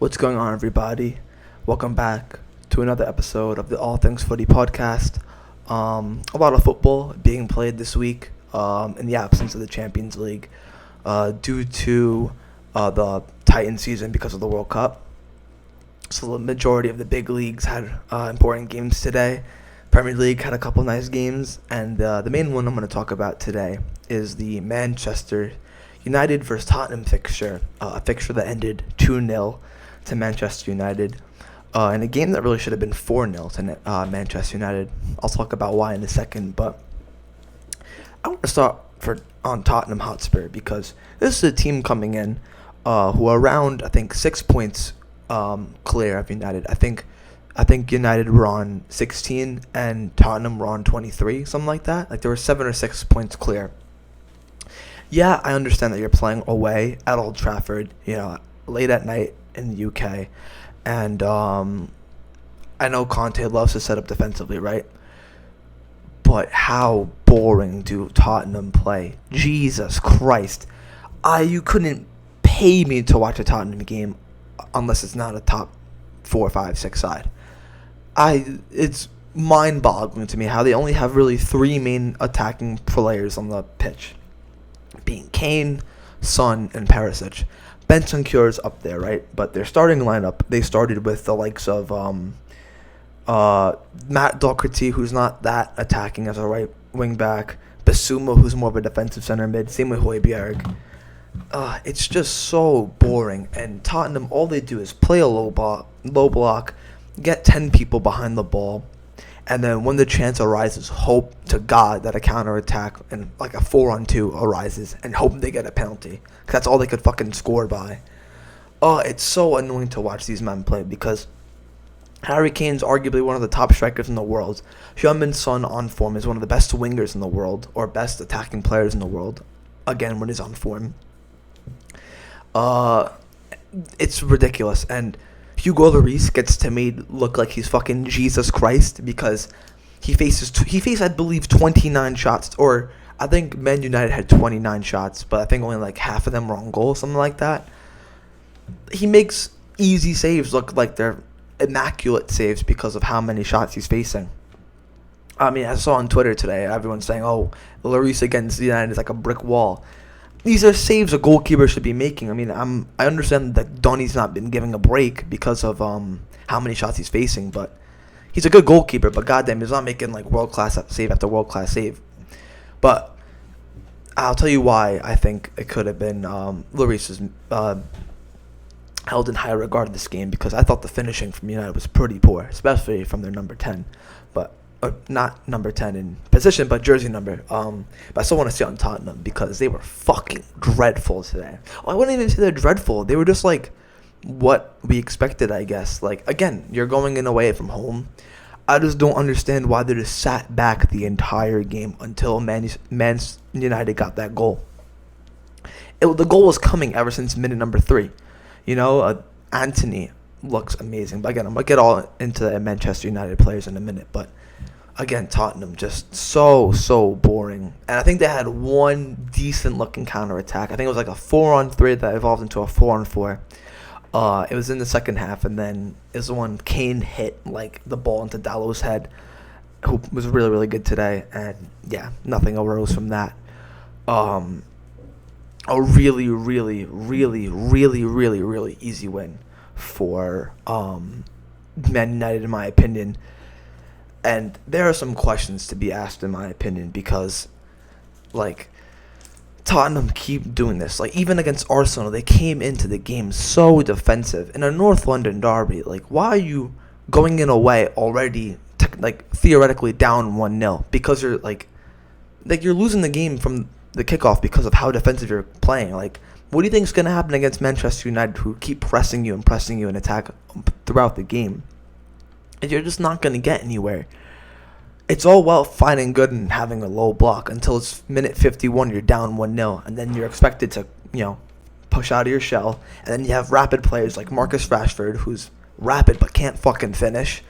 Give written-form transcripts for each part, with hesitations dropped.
What's going on, everybody? Welcome back to another episode of the All Things Footy podcast. A lot of football being played this week in the absence of the Champions League due to the Titan season because of the World Cup. So the majority of the big leagues had important games today. Premier League had a couple nice games, and the main one I'm going to talk about today is the Manchester United versus Tottenham fixture, a fixture that ended 2-0 to Manchester United, in a game that really should have been 4-0 to Manchester United. I'll talk about why in a second, but I want to start on Tottenham Hotspur because this is a team coming in who are around, I think, 6 points clear of United. I think United were on 16 and Tottenham were on 23, something like that. Like, there were 7 or 6 points clear. Yeah, I understand that you're playing away at Old Trafford, late at night in the UK, and I know Conte loves to set up defensively, right? But how boring do Tottenham play? Jesus Christ. You couldn't pay me to watch a Tottenham game unless it's not a top 4, 5, 6 side. It's mind-boggling to me how they only have really 3 main attacking players on the pitch, being Kane, Son, and Perisic. Bentancur's up there, right? But their starting lineup, they started with the likes of Matt Doherty, who's not that attacking as a right wing back, Bissouma, who's more of a defensive center mid, same with Højbjerg. It's just so boring. And Tottenham, all they do is play a low block, get 10 people behind the ball, and then when the chance arises, hope to God that a counterattack and like a 4-on-2 arises and hope they get a penalty. Because that's all they could fucking score by. It's so annoying to watch these men play because Harry Kane's arguably one of the top strikers in the world. Heung-min Son on form is one of the best wingers in the world, or best attacking players in the world. Again, when he's on form. It's ridiculous. And Hugo Lloris gets to made look like he's fucking Jesus Christ because he faced, I believe, 29 shots, or I think Man United had 29 shots, but I think only like half of them were on goal, something like that. He makes easy saves look like they're immaculate saves because of how many shots he's facing. I mean, I saw on Twitter today, everyone's saying, Lloris against United is like a brick wall. These are saves a goalkeeper should be making. I mean, I understand that Donny's not been giving a break because of how many shots he's facing, but he's a good goalkeeper. But goddamn, he's not making like world-class save after world-class save. But I'll tell you why I think it could have been Lloris's held in high regard in this game, because I thought the finishing from United was pretty poor, especially from their number 10. Not number 10 in position, but jersey number. But I still want to see on Tottenham because they were fucking dreadful today. I wouldn't even say they're dreadful. They were just like what we expected, I guess. Like, again, you're going in away from home. I just don't understand why they just sat back the entire game until Man United got that goal. The goal was coming ever since minute number 3. Anthony looks amazing. But again, I'm going to get all into the Manchester United players in a minute, but again, Tottenham just so boring. And I think they had one decent-looking counterattack. I think it was like a 4-on-3 that evolved into a 4-on-4. It was in the second half, and then is the one Kane hit like the ball into Dallow's head, who was really, really good today. And yeah, nothing arose from that. A really, really, really, really, really, really easy win for Man United, in my opinion. And there are some questions to be asked, in my opinion, because, like, Tottenham keep doing this. Like, even against Arsenal, they came into the game so defensive. In a North London derby, like, why are you going in away already, theoretically down 1-0? Because you're, you're losing the game from the kickoff because of how defensive you're playing. Like, what do you think is going to happen against Manchester United, who keep pressing you and attack throughout the game? And you're just not going to get anywhere. It's all well fine and good and having a low block until it's minute 51, you're down 1-0, and then you're expected to, push out of your shell. And then you have rapid players like Marcus Rashford, who's rapid but can't fucking finish.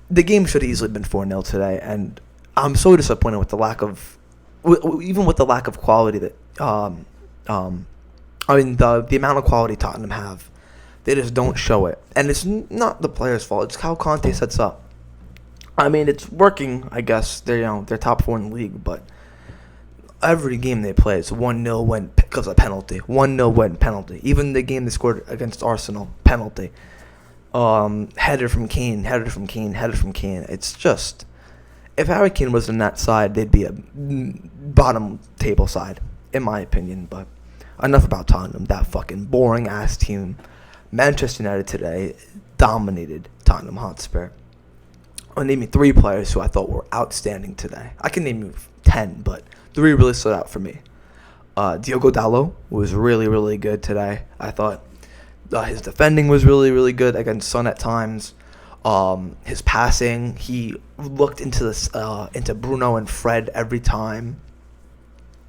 The game should have easily been 4-0 today, and I'm so disappointed with the lack of, even with the lack of quality that, the amount of quality Tottenham have. They just don't show it. And it's not the player's fault. It's how Conte sets up. I mean, it's working, I guess. They're top 4 in the league, but every game they play is 1-0 win because of penalty. 1-0 win, penalty. Even the game they scored against Arsenal, penalty. Header from Kane, header from Kane, header from Kane. It's just, if Harry Kane was in that side, they'd be a bottom table side, in my opinion. But enough about Tottenham, that fucking boring ass team. Manchester United today dominated Tottenham Hotspur. I'll name you 3 players who I thought were outstanding today. I can name you 10, but 3 really stood out for me. Diogo Dalot was really, really good today. I thought his defending was really, really good against Son at times. His passing, he looked into Bruno and Fred every time.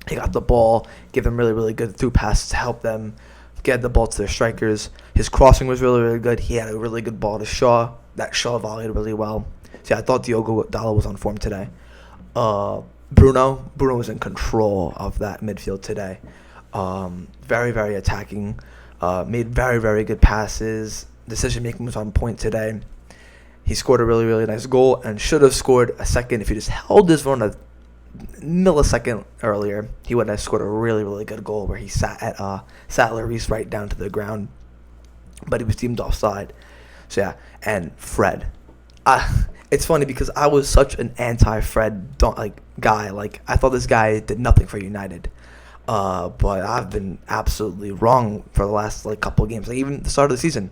He got the ball, gave them really, really good through passes to help them get the ball to their strikers. His crossing was really, really good. He had a really good ball to Shaw. That Shaw volleyed really well. So yeah, I thought Diogo Dalot was on form today. Bruno was in control of that midfield today. Very, very attacking. Made very, very good passes. Decision making was on point today. He scored a really, really nice goal and should have scored a second if he just held his run a millisecond earlier. He would have scored a really, really good goal where he sat Lloris right down to the ground, but he was deemed offside. So yeah, and Fred. It's funny because I was such an anti-Fred guy. Like, I thought this guy did nothing for United. But I've been absolutely wrong for the last couple of games. Like, even the start of the season,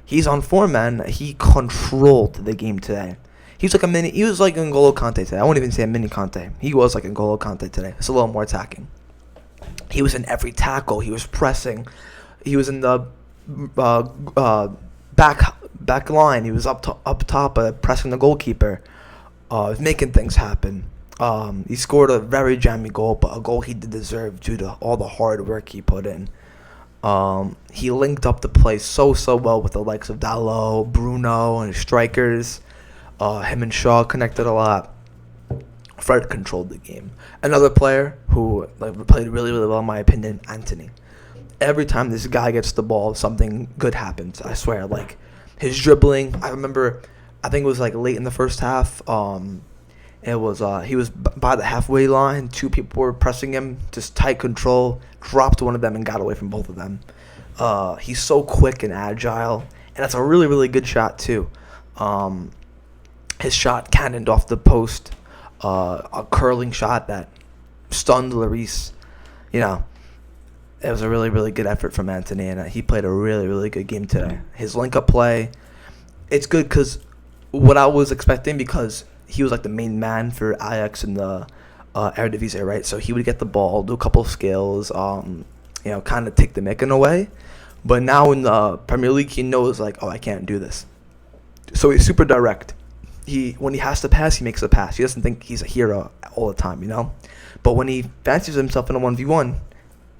he's on form, man. He controlled the game today. He was like N'Golo Kante today. I won't even say a mini Kante. He was like N'Golo Kante today. It's a little more attacking. He was in every tackle. He was pressing. He was in the back line. He was up top, pressing the goalkeeper, making things happen. He scored a very jammy goal, but a goal he did deserve due to all the hard work he put in. He linked up the play so well with the likes of Dalot, Bruno, and his strikers. Him and Shaw connected a lot. Fred controlled the game. Another player who played really, really well, in my opinion, Antony. Every time this guy gets the ball, something good happens. I swear, his dribbling. I think it was late in the first half. It was he was by the halfway line. 2 people were pressing him, just tight control. Dropped one of them and got away from both of them. He's so quick and agile, and that's a really, really good shot too. His shot cannoned off the post, a curling shot that stunned Lloris. It was a really, really good effort from Antony, and he played a really, really good game today. His link-up play, it's good because what I was expecting, because he was the main man for Ajax in the Eredivisie, right? So he would get the ball, do a couple of skills, kind of take the Micken away. But now in the Premier League, he knows I can't do this. So he's super direct. When he has to pass, he makes a pass. He doesn't think he's a hero all the time, But when he fancies himself in a 1v1,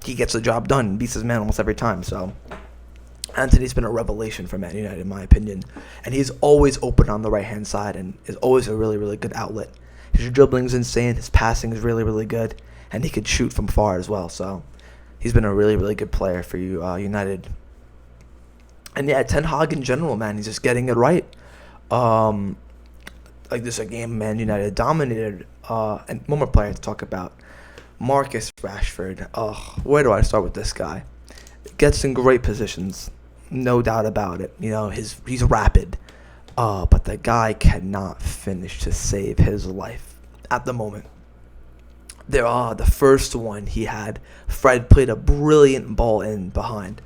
he gets the job done, beats his man almost every time. So Antony's been a revelation for Man United, in my opinion. And he's always open on the right-hand side and is always a really, really good outlet. His dribbling's insane. His passing is really, really good. And he could shoot from far as well. So he's been a really, really good player for United. And yeah, Ten Hag in general, man, he's just getting it right. This is a game Man United dominated. And one more player to talk about. Marcus Rashford. Where do I start with this guy? Gets in great positions, no doubt about it. He's rapid, but the guy cannot finish to save his life at the moment. The first one he had, Fred played a brilliant ball in behind.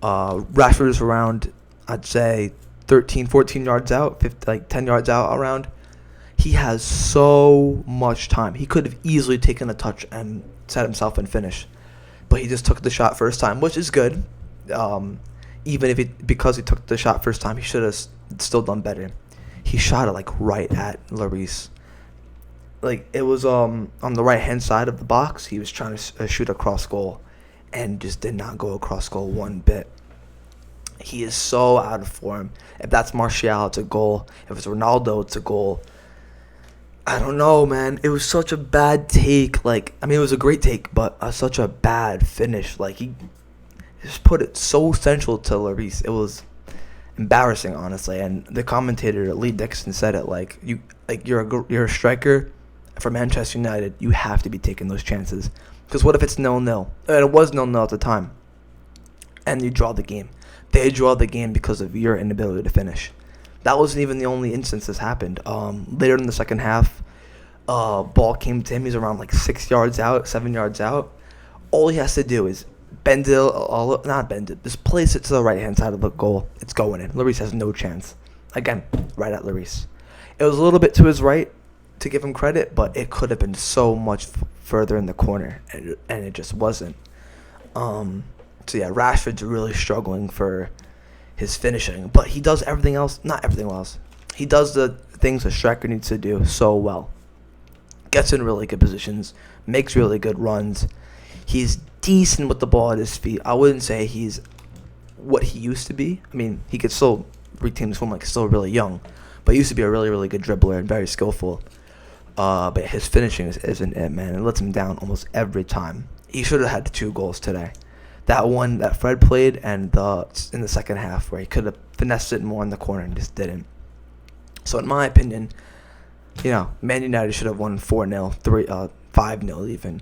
Rashford is around, I'd say, 13, 14 yards out, 10 yards out around. He has so much time. He could have easily taken a touch and set himself and finish. But he just took the shot first time, which is good. Because he took the shot first time, he should have still done better. He shot it right at Lloris. It was on the right hand side of the box. He was trying to shoot a cross goal, and just did not go across goal one bit. He is so out of form. If that's Martial, it's a goal. If it's Ronaldo, it's a goal. I don't know, man. It was such a bad take. It was a great take, but such a bad finish. just put it so central to Lloris. It was embarrassing, honestly. And the commentator Lee Dixon said it like you're a striker for Manchester United. You have to be taking those chances, because what if it's 0-0? And it was 0-0 at the time, and you draw the game. They draw the game because of your inability to finish. That wasn't even the only instance this happened. Later in the second half, ball came to him. He's around like 6 yards out, 7 yards out. All he has to do is just place it to the right-hand side of the goal. It's going in. Lloris has no chance. Again, right at Lloris. It was a little bit to his right, to give him credit, but it could have been so much further in the corner, and it just wasn't. So yeah, Rashford's really struggling for his finishing, but he does everything else. Not everything else. He does the things a striker needs to do so well. Gets in really good positions, makes really good runs. He's decent with the ball at his feet. I wouldn't say he's what he used to be. I mean, he could still read teams from like still really young, but he used to be a really, really good dribbler and very skillful. But his finishing isn't it, man. It lets him down almost every time. He should have had 2 goals today. That one that Fred played, and in the second half where he could have finessed it more in the corner and just didn't. So in my opinion, Man United should have won 4-0, 5-0 even.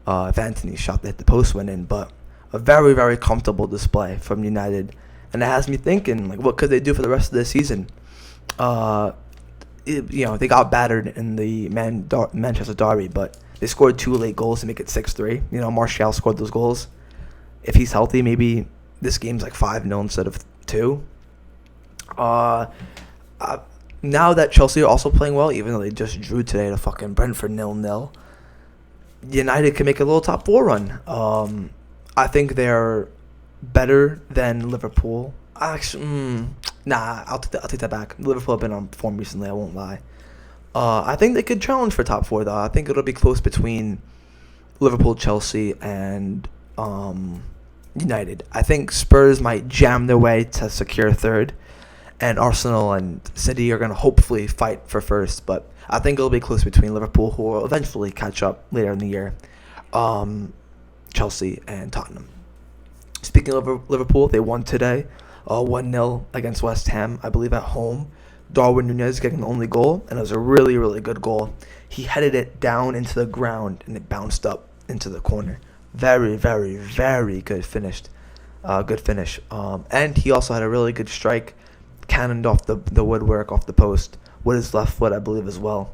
If Antony shot that the post went in, but a very, very comfortable display from United, and it has me thinking, like, what could they do for the rest of the season? They got battered in the Manchester derby, but they scored 2 late goals to make it 6-3. Martial scored those goals. If he's healthy, maybe this game's like 5-0 instead of 2. Now that Chelsea are also playing well, even though they just drew today to fucking Brentford 0-0, United can make a little top 4 run. I think they're better than Liverpool. Actually, I'll take that back. Liverpool have been on form recently, I won't lie. I think they could challenge for top 4, though. I think it'll be close between Liverpool, Chelsea, and United. I think Spurs might jam their way to secure 3rd, and Arsenal and City are going to hopefully fight for 1st, but I think it'll be close between Liverpool, who will eventually catch up later in the year, Chelsea, and Tottenham. Speaking of Liverpool, they won today, 1-0 against West Ham, I believe at home. Darwin Núñez getting the only goal, and it was a really, really good goal. He headed it down into the ground, and it bounced up into the corner. Very, very, very good finish. And he also had a really good strike, cannoned off the woodwork, off the post, with his left foot, I believe, as well.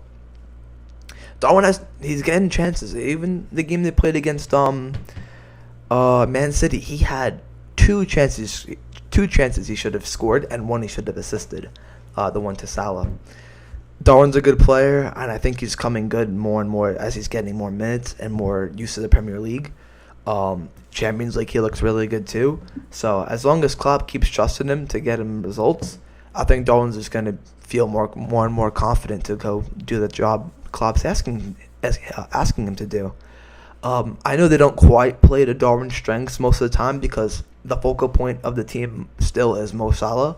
Darwin he's getting chances. Even the game they played against Man City, he had 2 chances. 2 chances he should have scored, and 1 he should have assisted. The one to Salah. Darwin's a good player, and I think he's coming good more and more as he's getting more minutes and more used to the Premier League. Champions League, he looks really good too. So as long as Klopp keeps trusting him to get him results, I think Darwin's just going to feel more and more confident to go do the job Klopp's asking him to do. I know they don't quite play to Darwin's strengths most of the time because the focal point of the team still is Mo Salah.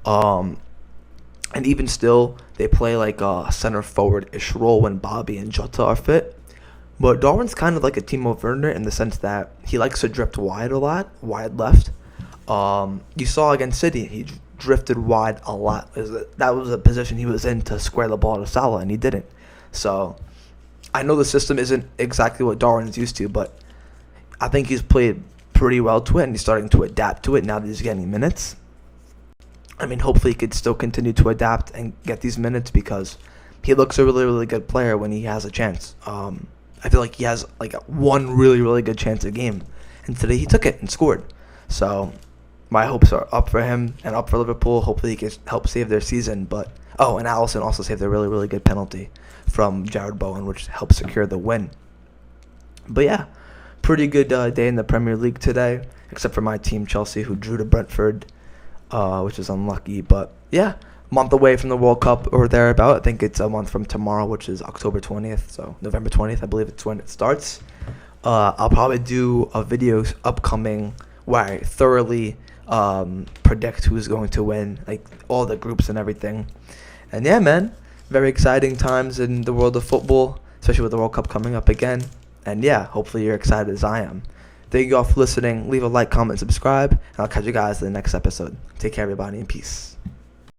And even still, they play like a center forward-ish role when Bobby and Jota are fit. But Darwin's kind of like a Timo Werner in the sense that he likes to drift wide a lot, wide left. You saw against City, he drifted wide a lot. That was a position he was in to square the ball to Salah, and he didn't. So I know the system isn't exactly what Darwin's used to, but I think he's played pretty well to it, and he's starting to adapt to it now that he's getting minutes. I mean, hopefully he could still continue to adapt and get these minutes because he looks a really, really good player when he has a chance. I feel like he has like one really, really good chance a game, and today he took it and scored. So my hopes are up for him and up for Liverpool. Hopefully he can help save their season. But and Alisson also saved a really, really good penalty from Jared Bowen, which helped secure the win. But yeah, pretty good day in the Premier League today, except for my team Chelsea, who drew to Brentford, which is unlucky. But yeah, month away from the World Cup or thereabout. I think it's a month from tomorrow, which is October 20th. So November 20th, I believe it's when it starts. I'll probably do a video upcoming where I thoroughly predict who's going to win, like all the groups and everything. And yeah, man, very exciting times in the world of football, especially with the World Cup coming up again. And yeah, hopefully you're excited as I am. Thank you all for listening. Leave a like, comment, subscribe, and I'll catch you guys in the next episode. Take care, everybody, and peace.